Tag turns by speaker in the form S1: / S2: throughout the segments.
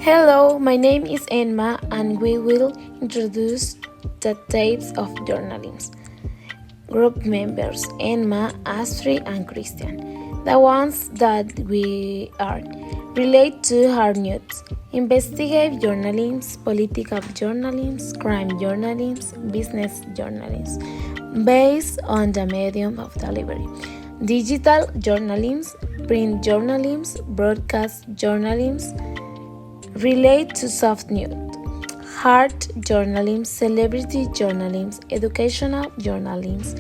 S1: Hello, my name is Enma, and we will introduce the types of journalism. Group members Enma, Astrid, and Christian. The ones that we are relate to hard news. Investigative journalism, political journalism, crime journalism, business journalism, based on the medium of delivery. Digital journalism, print journalism, broadcast journalism, relate to soft news, hard journalism, celebrity journalism, educational journalism,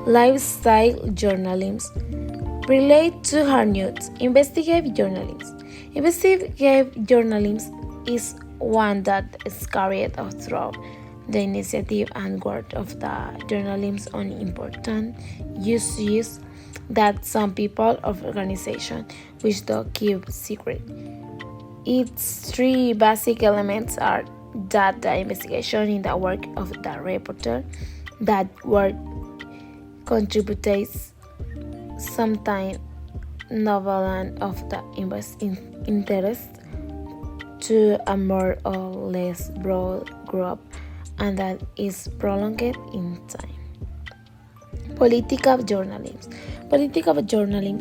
S1: lifestyle journalism, relate to hard news, investigative journalism. Investigative journalism is one that is carried out through the initiative and work of the journalism on important issues that some people or organizations wish to keep secret. Its three basic elements are data investigation in the work of the reporter, that work contributes sometimes novel and of the interest to a more or less broad group, and that is prolonged in time. Political journalism. Political journalism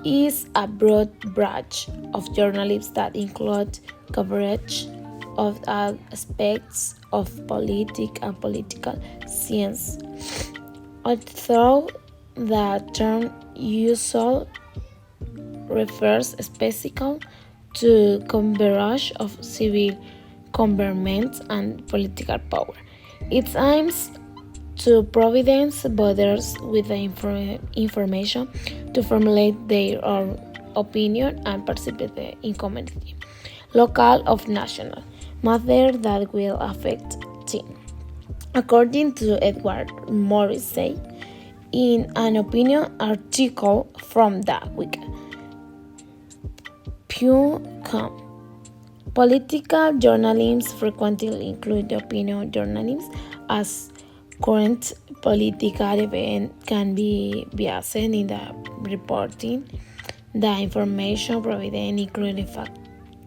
S1: is a broad branch of journalism that includes coverage of all aspects of politics and political science. Although the term usually refers specifically to coverage of civil government and political power, it aims to provide voters with the information to formulate their own opinion and participate in community, local or national, matters that will affect them. According to Edward Morrissey, in an opinion article from the Wiki.com, political journalism frequently include opinion journalism, as current political events can be biased in the reporting. The information provided, including fact,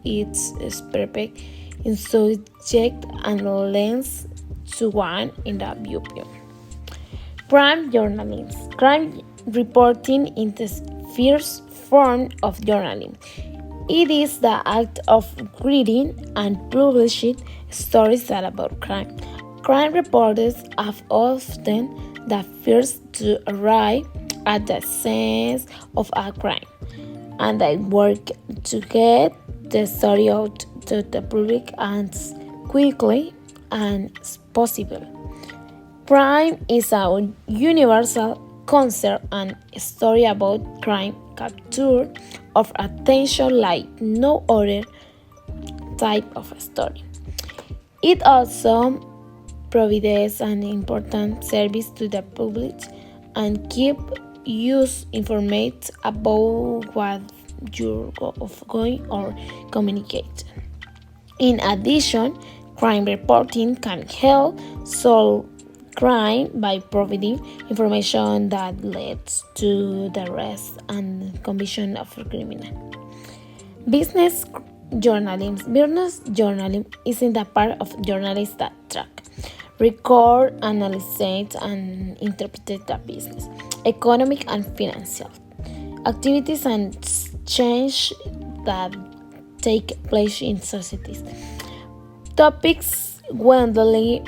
S1: is perfect in subject and lends to one in the viewpoint. Crime journalism. Crime reporting is the first form of journalism. It is the act of reading and publishing stories about crime. Crime reporters are often the first to arrive at the scene of a crime, and they work to get the story out to the public as quickly as possible. Crime is a universal concern, and a story about crime captures our attention like no other type of story. It also provides an important service to the public and keep us informed about what you're going or communicate. In addition, crime reporting can help solve crime by providing information that leads to the arrest and conviction of a criminal. Business journalism. Business journalism is in the part of journalists that track, record, analyze, and interpret the business, economic, and financial activities and change that take place in societies. Topics widely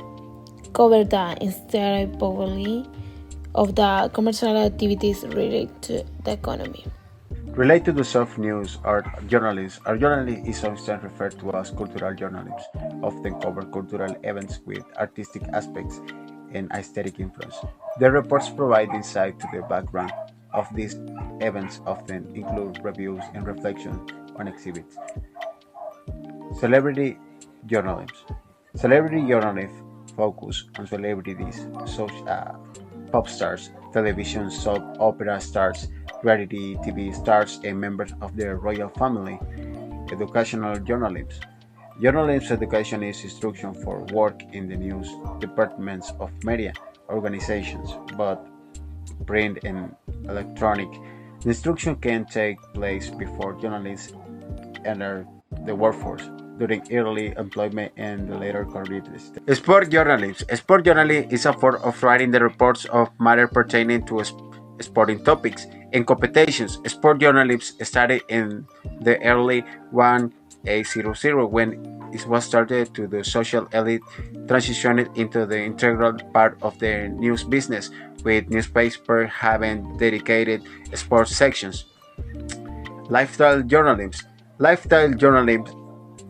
S1: cover the instability of the commercial activities related to the economy.
S2: Related to soft news, journalist is often referred to as cultural journalism, often cover cultural events with artistic aspects and aesthetic influence. The reports provide insight to the background of these events, often include reviews and reflections on exhibits. Celebrity journalism. Celebrity journalism focus on celebrities such as pop stars, television soap opera stars, reality TV stars, and members of the royal family. Educational journalism. Journalism education is instruction for work in the news departments of media organizations, both print and electronic. The instruction can take place before journalists enter the workforce. during early employment and the later career stage. Sport journalism. Sport journalism is a form of writing the reports of matter pertaining to sporting topics and competitions. Sport journalism started in the early 1800 when it was started to the social elite transitioned into the integral part of the news business, with newspapers having dedicated sports sections. Lifestyle journalism. Lifestyle journalism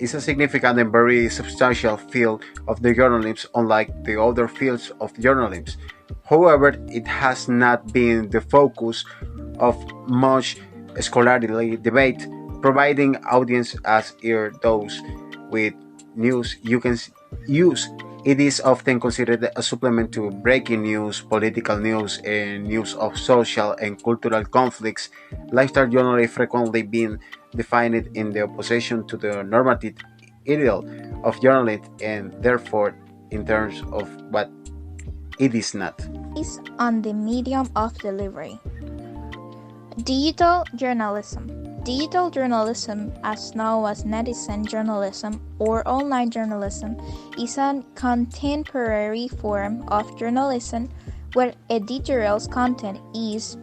S2: is a significant and very substantial field of the journalism, unlike the other fields of journalism. However, it has not been the focus of much scholarly debate, providing audience as ear those with news you can use. It is often considered a supplement to breaking news, political news, and news of social and cultural conflicts. Lifestyle journalism frequently being defined in the opposition to the normative ideal of journalism and therefore in terms of what it is not.
S3: Is on the medium of delivery. Digital journalism. Digital journalism, as known as netizen journalism or online journalism, is a contemporary form of journalism where editorial content is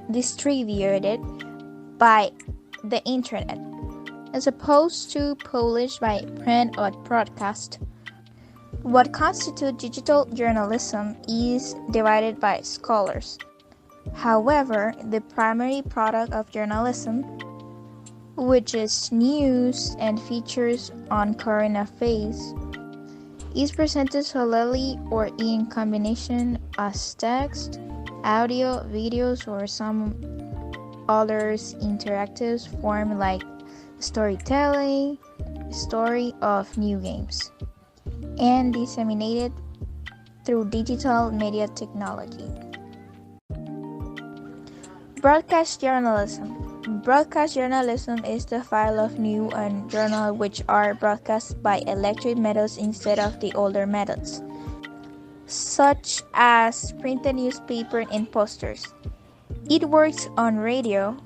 S3: distributed by the internet, as opposed to published by print or broadcast. What constitutes digital journalism is divided by scholars. However, the primary product of journalism, which is news and features on current affairs, is presented solely or in combination as text, audio, videos, or some others interactive form like storytelling, story of new games, and disseminated through digital media technology. Broadcast journalism. Broadcast journalism is the file of news and journal which are broadcast by electric methods instead of the older methods, such as printed newspaper and posters. It works on radio,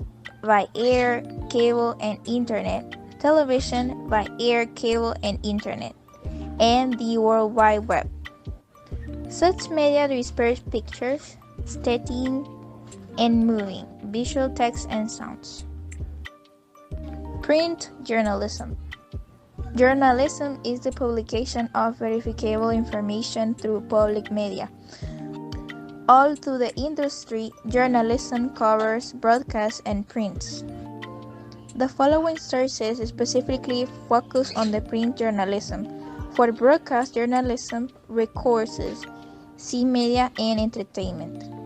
S3: by air, cable, and internet, television, by air, cable, and internet, and the World Wide Web. Such media disperse pictures, stating, and moving, visual text and sounds. Print journalism. Journalism is the publication of verifiable information through public media. All through the industry, journalism covers broadcast and prints. The following sources specifically focus on the print journalism. For broadcast journalism, recourses, see media and entertainment.